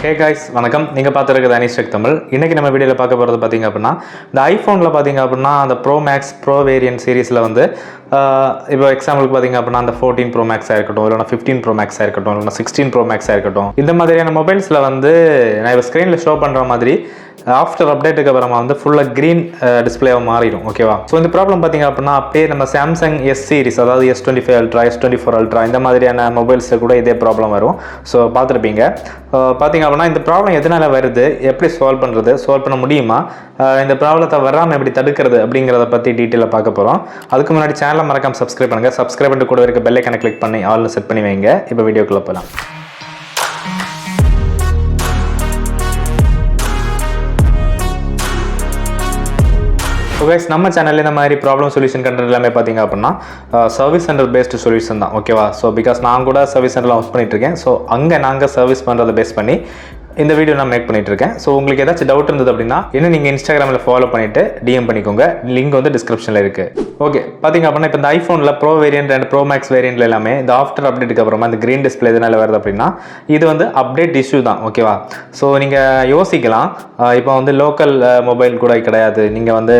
Hey guys வணக்கம். நீங்கள் பார்த்துருக்குது Anish tech Tamil. இன்றைக்கி நம்ம வீடியோவில் பார்க்க போகிறது பார்த்திங்க அப்படின்னா இந்த ஐஃபோனில் பார்த்திங்க அப்படின்னா அந்த ப்ரோ மேக்ஸ் ப்ரோ வேரியன்ட் சீரிஸில் வந்து இப்போ எக்ஸாம்பிளுக்கு பார்த்திங்க அப்படின்னா அந்த 14 ப்ரோ மேக்ஸாக இருக்கட்டும், இல்லைனா 15 ப்ரோ மேக்ஸாக இருக்கட்டும், இல்லைனா 16 ப்ரோ மேக்ஸாக இருக்கட்டும், இந்த மாதிரியான மொபைல்ஸில் வந்து நான் இப்போ ஸ்க்ரீனில் ஷோ பண்ணுற மாதிரி ஆஃப்டர் அப்டேட்டுக்கு அப்புறமா வந்து ஃபுல்லாக க்ரீன் டிஸ்பிளேவாக மாறிடும். ஓகேவா? ஸோ இந்த ப்ராப்ளம் பார்த்திங்க அப்படின்னா அப்படியே நம்ம சாம்சங் எஸ் சீரிஸ், அதாவது S25 அல்ட்ரா, S24 அல்ட்ரா இந்த மாதிரியான மொபைல்ஸில் கூட இதே ப்ராப்ளம் வரும். ஸோ பார்த்துருப்பீங்க. பார்த்திங்க அப்படின்னா இந்த ப்ராப்ளம் எதனால் வருது, எப்படி சால்வ் பண்ண முடியுமா, இந்த ப்ராப்ளத்தை வராமல் எப்படி தடுக்கிறது அப்படிங்கிறத பற்றி டீட்டெயிலாக பார்க்க போகிறோம். அதுக்கு முன்னாடி சேனலை மறக்காம சப்ஸ்கிரைப் பண்ணுங்கள். சப்ஸ்கிரைப் பண்ணிட்டு கூட இருக்க பெல் ஐகானை கிளிக் பண்ணி ஆல்னு செட் பண்ணி வைங்க. இப்போ வீடியோக்குள்ளே போகலாம். நம்ம சேனலில் இந்த மாதிரி ப்ராப்ளம் சொல்யூஷன் கண்டென்ட் எல்லாமே பார்த்தீங்க அப்படின்னா சர்வீஸ் சென்டர் பேஸ்டு சொல்யூஷன் தான். ஓகேவா? ஸோ பிகாஸ் நான் கூட சர்வீஸ் சென்டரில் ஒர்க் பண்ணிட்டு இருக்கேன். ஸோ அங்கே நாங்கள் சர்வீஸ் பண்ணுறதை பேஸ் பண்ணி இந்த வீடியோ நான் மேக் பண்ணிட்டு இருக்கேன். ஸோ உங்களுக்கு ஏதாச்சும் டவுட் இருந்தது அப்படின்னா இன்னும் நீங்கள் இன்ஸ்டாகிராமில் ஃபாலோ பண்ணிட்டு டிஎம் பண்ணிக்கோங்க. லிங்க் வந்து டிஸ்கிரிப்ஷனில் இருக்குது. ஓகே, பார்த்தீங்க அப்படின்னா இப்போ இந்த ஐஃபோனில் pro variant and pro max வேரியன்ட்ல எல்லாமே இந்த ஆஃப்டர் அப்டேட்டுக்கு அப்புறமா இந்த க்ரீன் டிஸ்பிளே எதனால வருது அப்படின்னா இது வந்து அப்டேட் இஷ்யூ தான். ஓகேவா? ஸோ நீங்கள் யோசிக்கலாம், இப்போ வந்து லோக்கல் மொபைல் கூட கிடையாது, நீங்கள் வந்து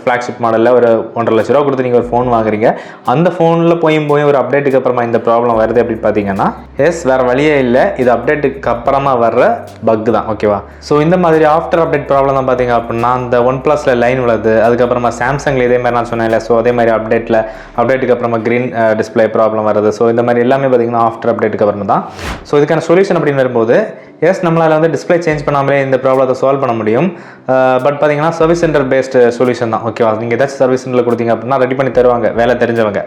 ஃப்ளாக்ஷிப் மாடலில் ஒரு 1.5 லட்ச ரூபா கொடுத்து நீங்கள் ஒரு ஃபோன் வாங்குறீங்க, அந்த ஃபோனில் போய் ஒரு அப்டேட்டுக்கு அப்புறமா இந்த ப்ராப்ளம் வருது அப்படின்னு பார்த்தீங்கன்னா எஸ், வேறு வழியே இல்லை, இது அப்டேட்டுக்கு அப்புறமா வர்ற பக் தான். ஓகேவா? ஸோ இந்த மாதிரி ஆஃப்டர் அப்டேட் ப்ராப்ளம் தான் பார்த்தீங்க அப்படின்னா இந்த OnePlusல லைன் உள்ளது, அதுக்கப்புறமா சாம்சங்கில் இதே மாதிரி நான் சொன்னேன். ஸோ அதே மாதிரி அப்டேட்டுக்கு அப்புறமா க்ரீன் டிஸ்பிளே ப்ராப்ளம் வருது. ஸோ இந்த மாதிரி எல்லாமே பார்த்தீங்கன்னா ஆஃப்டர் அப்டேட்டுக்கு அப்புறமா தான். ஸோ இதுக்கான சொல்யூஷன் அப்படின்னு வரும்போது எஸ், நம்மளால் வந்து டிஸ்பிளே சேஞ்ச் பண்ணாமலே இந்த ப்ராப்ளத்தை சால்வ் பண்ண முடியும். பட் பார்த்தீங்கன்னா சர்வீஸ் சென்டர் பேஸ்டு சொல்யூஷன் தான். ஓகேவா? நீங்கள் ஏதாச்சும் சர்வீஸ் சென்டரில் கொடுத்தீங்க அப்படின்னா ரெடி பண்ணி தருவாங்க, வேலை தெரிஞ்சவங்க.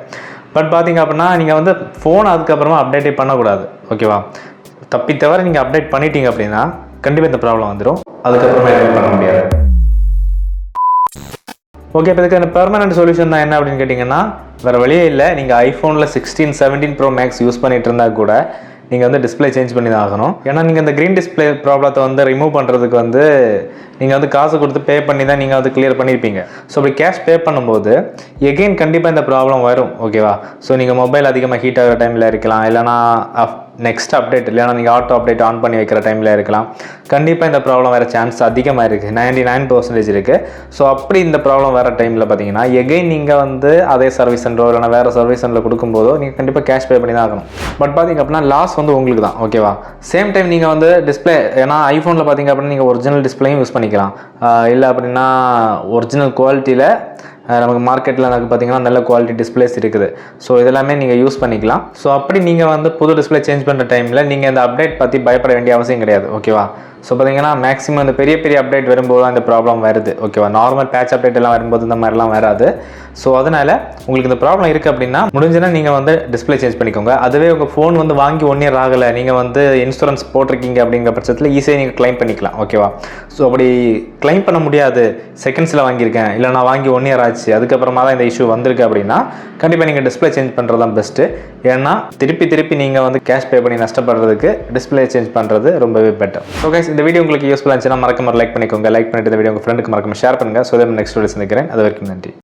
பட் பார்த்தீங்க அப்படின்னா நீங்கள் வந்து ஃபோன் அதுக்கப்புறமா அப்டேட்டே பண்ணக்கூடாது. ஓகேவா? தப்பி தவிர நீங்கள் அப்டேட் பண்ணிட்டீங்க அப்படின்னா கண்டிப்பாக இந்த ப்ராப்ளம் வந்துடும், அதுக்கப்புறமா எதுவும் பண்ண முடியாது. ஓகே, இப்போ இதுக்கு பெர்மனன்ட் சொல்யூஷன் தான் என்ன அப்படின்னு கேட்டிங்கன்னா வேறு வழியே இல்லை. நீங்கள் ஐஃபோனில் 16, 17 ப்ரோ மேக்ஸ் யூஸ் பண்ணிட்டு இருந்தால் கூட நீங்கள் வந்து டிஸ்பிளே சேஞ்ச் பண்ணி தான் ஆகணும். ஏன்னா நீங்கள் இந்த க்ரீன் டிஸ்பிளே ப்ராப்ளத்தை வந்து ரிமூவ் பண்ணுறதுக்கு வந்து நீங்கள் வந்து காசு கொடுத்து பே பண்ணி தான் நீங்கள் வந்து கிளியர் பண்ணியிருப்பீங்க. ஸோ அப்படி கேஷ் பே பண்ணும்போது எகெயின் கண்டிப்பாக இந்த ப்ராப்ளம் வரும். ஓகேவா? ஸோ நீங்கள் மொபைல் அதிகமாக ஹீட் ஆகிற டைமில் இருக்கலாம், இல்லைனா நெக்ஸ்ட் அப்டேட் இல்லைனா நீங்கள் ஆட்டோ அப்டேட் ஆன் பண்ணி வைக்கிற டைமில் இருக்கலாம். கண்டிப்பாக இந்த ப்ராப்ளம் வர சான்ஸ் அதிகமாக இருக்குது, 99% இருக்குது. ஸோ அப்படி இந்த ப்ராப்ளம் வர டைமில் பார்த்தீங்கன்னா எகெயின் நீங்கள் வந்து அதே சர்வீஸ் சென்டரோ இல்லைனா வேறு சர்வீஸ் சென்டரில் கொடுக்கும்போதோ நீங்கள் கண்டிப்பாக கேஷ் பே பண்ணி தான் ஆகணும். பட் பார்த்தீங்க அப்படின்னா லாஸ் வந்து உங்களுக்கு தான். ஓகேவா? சேம் டைம் நீங்கள் வந்து டிஸ்பிளே, ஏன்னா ஐஃபோனில் பார்த்தீங்க அப்படின்னா நீங்கள் ஒரிஜினல் டிஸ்பிளேயும் யூஸ் பண்ணிக்கலாம், இல்லை அப்படின்னா ஒரிஜினல் குவாலிட்டியில் நமக்கு மார்க்கெட்டில் எனக்கு பார்த்தீங்கன்னா நல்ல குவாலிட்டி டிஸ்பிளேஸ் இருக்குது. ஸோ இதெல்லாமே நீங்கள் யூஸ் பண்ணிக்கலாம். ஸோ அப்படி நீங்கள் வந்து புது டிஸ்பிளே சேஞ்ச் பண்ணுற டைமில் நீங்கள் இந்த அப்டேட் பற்றி பயப்பட வேண்டிய அவசியம் கிடையாது. ஓகேவா? ஸோ பார்த்தீங்கன்னா மேக்ஸிமம் இந்த பெரிய அப்டேட் வரும்போது தான் இந்த ப்ராப்ளம் வருது. ஓகேவா? நார்மல் பேட்ச் அப்டேட் எல்லாம் வரும்போது இந்த மாதிரிலாம் வராது. ஸோ அதனால் உங்களுக்கு இந்த ப்ராப்ளம் இருக்குது அப்படின்னா முடிஞ்சுன்னா நீங்கள் வந்து டிஸ்பிளே சேஞ்ச் பண்ணிக்கோங்க. அதுவே உங்கள் ஃபோன் வந்து வாங்கி 1 இயர் ஆகலை, நீங்கள் வந்து இன்சூரன்ஸ் போட்டிருக்கீங்க அப்படிங்கிற பட்சத்தில் ஈஸியாக நீங்கள் கிளைம் பண்ணிக்கலாம். ஓகேவா? ஸோ அப்படி கிளைம் பண்ண முடியாது, செகண்ட்ஸில் வாங்கியிருக்கேன், இல்லை நான் வாங்கி 1 இயர் ஆச்சு, அதுக்கப்புறமா தான் இந்த இஷ்யூ வந்திருக்கு அப்படின்னா கண்டிப்பாக நீங்கள் டிஸ்பிளே சேஞ்ச் பண்ணுறது தான் பெஸ்ட்டு. ஏன்னா திருப்பி நீங்கள் வந்து கேஷ் பே பண்ணி நஷ்டப்படுறதுக்கு டிஸ்பிளே சேஞ்ச் பண்ணுறது ரொம்பவே பெட்டர். ஸோ கைஸ், இந்த வீடியோ உங்களுக்கு யூஸ்ஃபுல்லாக இருந்துச்சுன்னா மறக்காம லைக் பண்ணிக்கோங்க. லைக் பண்ணிட்டு இந்த வீடியோ உங்கள் ஃப்ரெண்டுக்கு மறக்காம ஷேர் பண்ணுங்கள். ஸோ நெக்ஸ்ட் வீடியோ சந்திக்கிறேன். அது வரைக்கும் நன்றி.